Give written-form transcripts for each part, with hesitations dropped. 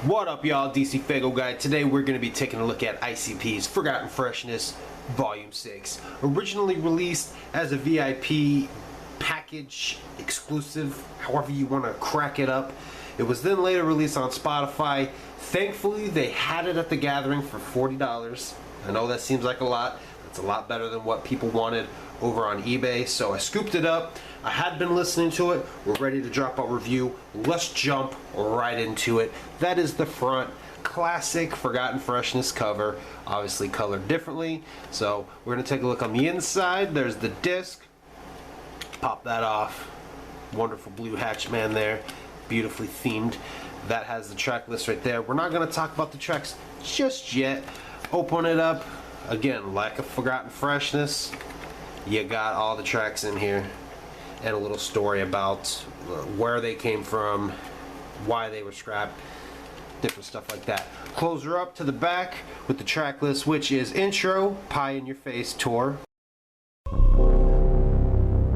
What up, y'all? DCFAYGOGUY. Today we're going to be taking a look at ICP's Forgotten Freshness Volume 6. Originally released as a VIP package exclusive, however you want to crack it up. It was then later released on Spotify. Thankfully, they had it at the Gathering for $40. I know that seems like a lot. It's a lot better than what people wanted over on eBay. So I scooped it up. I had been listening to it. We're ready to drop our review. Let's jump right into it. That is the front. Classic Forgotten Freshness cover. Obviously colored differently. So we're going to take a look on the inside. There's the disc. Pop that off. Wonderful blue Hatchman there. Beautifully themed. That has the track list right there. We're not going to talk about the tracks just yet. Open it up. Again, like a Forgotten Freshness, you got all the tracks in here and a little story about where they came from, why they were scrapped, different stuff like that. Close her up to the back with the track list, which is Intro, Pie in Your Face Tour.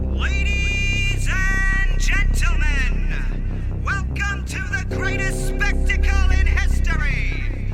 Ladies and gentlemen, welcome to the greatest spectacle in history.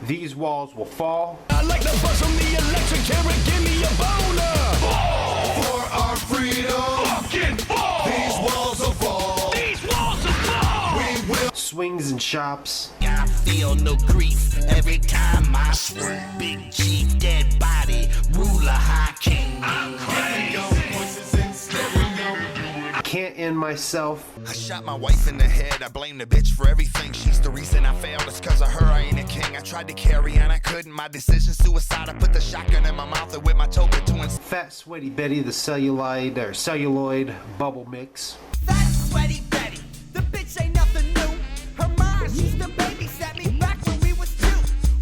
These Walls Will Fall. I like the buzz from the electric carrot, give me a boner. Fall for our freedom. Fucking fall. These walls will fall. These walls will fall. We will. Swings and Chops. I feel no grief every time I swing. Big G, dead body, ruler, high king. I'm crazy. Voices in stereo. Can't End Myself. I shot my wife in the head. I blame the bitch for everything. She's the reason I failed. It's cause of her I ain't a king. I tried to carry on, I couldn't. My decision suicide. I put the shotgun in my mouth and with my token twins. Fat Sweaty Betty, the celluloid bubble mix. Fat sweaty Betty, the bitch ain't nothing new. Her mom used to babysit me back when we was 2.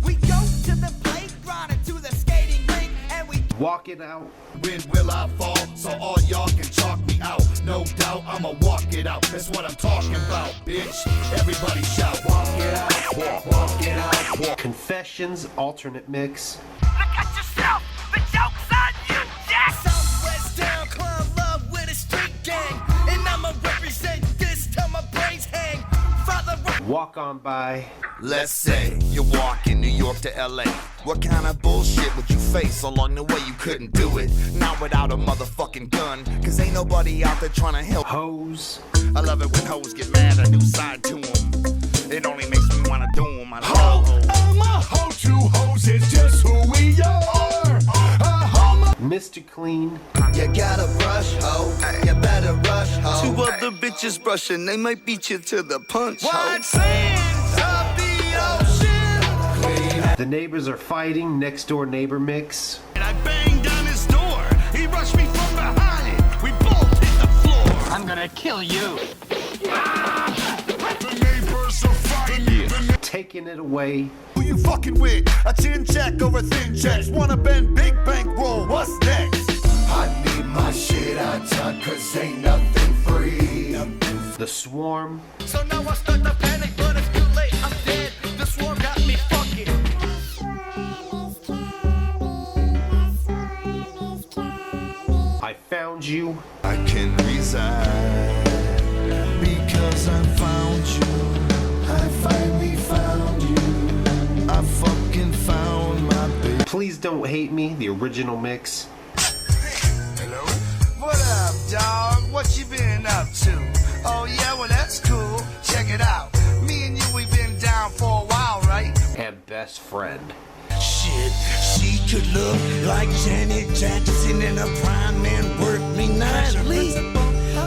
We go to the playground and to the skating rink and we Walk It Out. When will I fall? So all y'all can chalk me out. No doubt, I'ma walk it out. That's what I'm talking about, bitch. Everybody shout, walk it out, walk it out, walk. Confessions alternate mix. look at yourself. The joke's on you, Jack. Southwest down, club love with a street gang, and I'ma represent this till my brains hang. Father. Walk On By. Let's say you walk in New York to LA. What kind of bullshit would you face along the way? You couldn't do it. Not without a motherfucking gun. Cause ain't nobody out there trying to help. Hose. I love it when hoes get mad, a new side to them. It only makes me wanna do them. I Ho, love I'm a hoe, two hoes is just who we are. A homo. Mr. Clean. You gotta brush, ho. You better rush, ho. Two other bitches brushing, they might beat you to the punch. White sands of the ocean. The Neighbors Are Fighting, Next Door Neighbor mix. And I banged on his door. He rushed me from behind. We both hit the floor. I'm gonna kill you. The neighbors are fighting. Taking It Away. Who you fucking with? A chin check over thin checks. Wanna bend big bankroll? What's next? I need my shit on tuck, cause ain't nothing free. The Swarm. So now I start to panic, but it's too late. I'm dead. The swarm got me fucking. I Found You. I can reside because I found you. I finally found you. I fucking found my baby. Please Don't Hate Me, the original mix. Hello? What up, dog? What you been up to? Oh yeah, well that's cool. Check it out. Me and you, we've been down for a while, right? And Best Friend. Shit, she could look like Janet Jackson in a prime and work me nightly.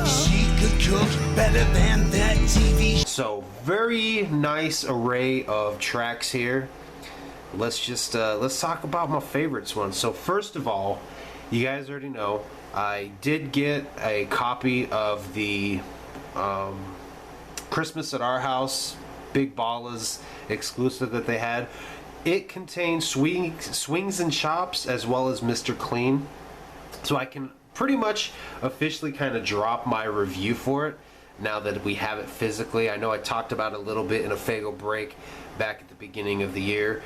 She could cook better than that TV. So very nice array of tracks here. Let's talk about my favorites ones. So first of all, you guys already know I did get a copy of the Christmas at Our House Big Ballas exclusive that they had. It contains Swings and Chops as well as Mr. Clean, so I can pretty much officially kind of drop my review for it. now that we have it physically. I know I talked about it a little bit in a Faygo break back at the beginning of the year.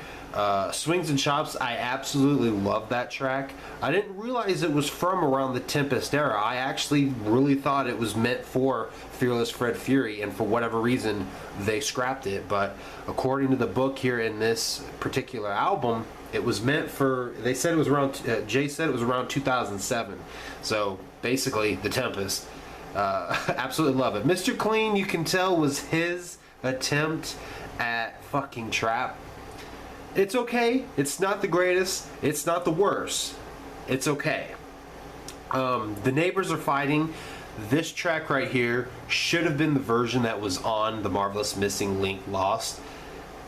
Swings and Chops, I absolutely love that track. I didn't realize it was from around the Tempest era. I actually really thought it was meant for Fearless Fred Fury, and for whatever reason they scrapped it. But according to the book here in this particular album, it was meant for, they said it was around, Jay said it was around 2007. So basically the Tempest. Absolutely love it. Mr. Clean, you can tell, was his attempt at fucking trap. It's okay. It's not the greatest. It's not the worst. It's okay. The Neighbors Are Fighting. This track right here should have been the version that was on The Marvelous Missing Link Lost.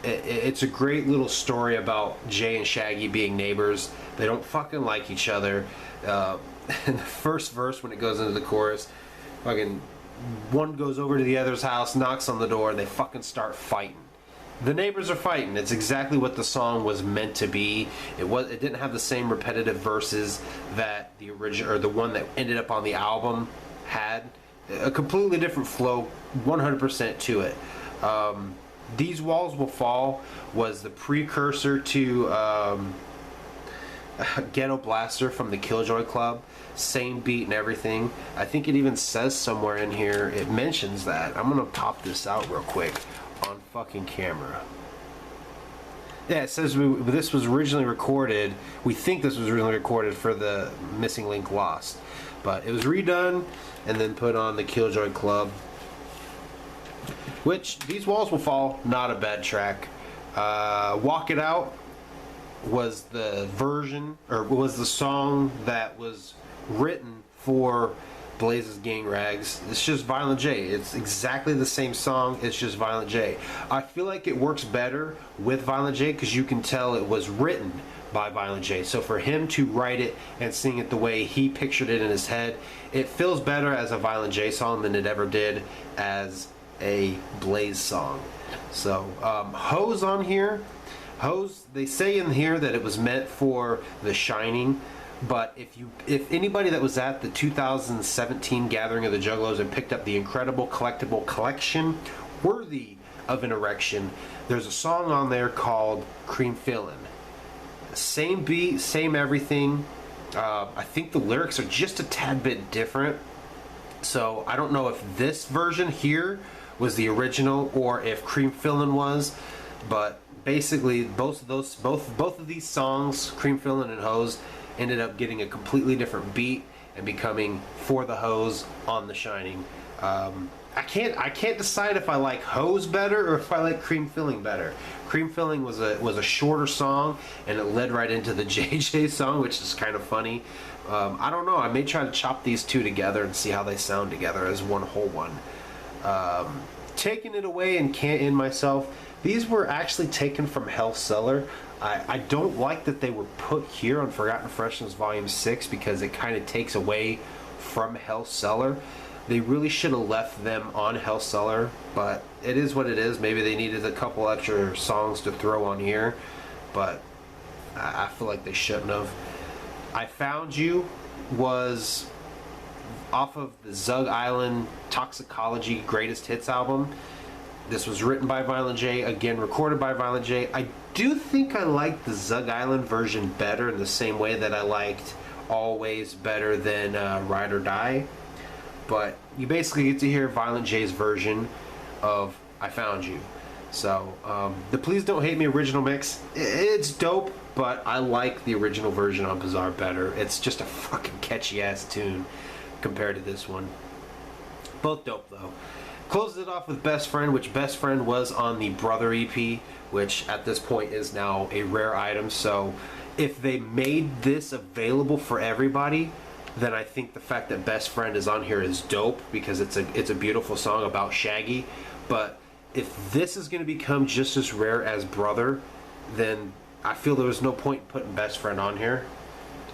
It's a great little story about Jay and Shaggy being neighbors. They don't fucking like each other. In the first verse, when it goes into the chorus, fucking one goes over to the other's house, knocks on the door, and they fucking start fighting. The Neighbors Are Fighting. It's exactly what the song was meant to be. It didn't have the same repetitive verses that the original, or the one that ended up on the album, had. A completely different flow, 100% to it. These Walls Will Fall was the precursor to Ghetto Blaster from the Killjoy Club. Same beat and everything. I think it even says somewhere in here, it mentions that. I'm gonna pop this out real quick on fucking camera. Yeah, it says this was originally recorded, we think this was originally recorded for the Missing Link Lost, but it was redone and then put on the Killjoy Club. Which, These Walls Will Fall, not a bad track. Walk It Out was the version, or was the song that was written for Blaze's Gang Rags. It's just Violent J. It's exactly the same song, it's just Violent J. I feel like it works better with Violent J because you can tell it was written by Violent J. So for him to write it and sing it the way he pictured it in his head, it feels better as a Violent J song than it ever did as a Blaze song. So Hose on here. Hose, they say in here that it was meant for The Shining. But if anybody that was at the 2017 Gathering of the Juggalos and picked up the incredible collectible collection worthy of an erection, there's a song on there called Cream Fillin'. Same beat, same everything. I think the lyrics are just a tad bit different. So I don't know if this version here was the original or if Cream Fillin' was, but basically both of these songs, Cream Fillin' and Hose, ended up getting a completely different beat and becoming For the Hose on The Shining. I can't decide if I like Hose better or if I like Cream Filling better. Cream Filling was a shorter song and it led right into the JJ song, which is kind of funny. I don't know. I may try to chop these two together and see how they sound together as one whole one. Taking It Away and Can't End Myself. These were actually taken from Hell's Cellar. I don't like that they were put here on Forgotten Freshness Volume 6 because it kind of takes away from Hell's Cellar. They really should have left them on Hell's Cellar, but it is what it is. Maybe they needed a couple extra songs to throw on here, but I feel like they shouldn't have. I Found You was off of the Zug Island Toxicology Greatest Hits album. This was written by Violent J, again recorded by Violent J. I do think I like the Zug Island version better in the same way that I liked Always better than Ride or Die. But you basically get to hear Violent J's version of I Found You. So the Please Don't Hate Me original mix, it's dope, but I like the original version on Bizarre better. It's just a fucking catchy ass tune compared to this one. Both dope though. Closes it off with Best Friend, which Best Friend was on the Brother EP, which at this point is now a rare item. So if they made this available for everybody, then I think the fact that Best Friend is on here is dope because it's a beautiful song about Shaggy. But if this is going to become just as rare as Brother, then I feel there was no point in putting Best Friend on here.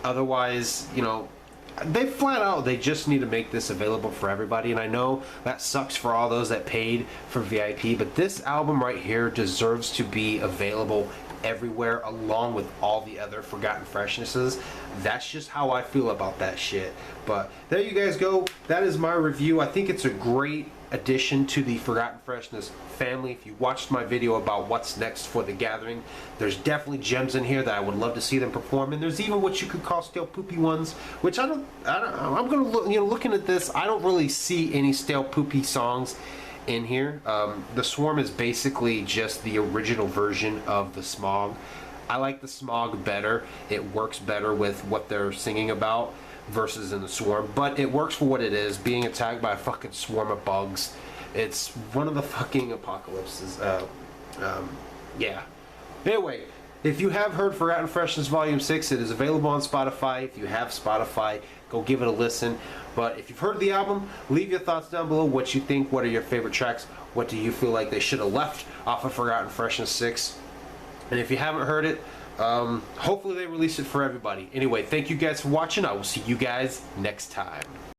Otherwise, you know, they flat out, they just need to make this available for everybody. And I know that sucks for all those that paid for VIP, but this album right here deserves to be available everywhere along with all the other Forgotten Freshnesses. That's just how I feel about that shit. But there you guys go. That is my review. I think it's a great addition to the Forgotten Freshness family. If you watched my video about what's next for The Gathering, there's definitely gems in here that I would love to see them perform. And there's even what you could call stale poopy ones, which I'm gonna look, looking at this, I don't really see any stale poopy songs in here. The Swarm is basically just the original version of the Smog. I like the Smog better. It works better with what they're singing about versus in the Swarm, but it works for what it is, being attacked by a fucking swarm of bugs. It's one of the fucking apocalypses. Yeah. Anyway, if you have heard Forgotten Freshness Volume 6, it is available on Spotify. If you have Spotify, go give it a listen. But if you've heard the album, leave your thoughts down below. What you think, what are your favorite tracks, what do you feel like they should have left off of Forgotten Freshness 6? And if you haven't heard it, hopefully they release it for everybody. Anyway, thank you guys for watching. I will see you guys next time.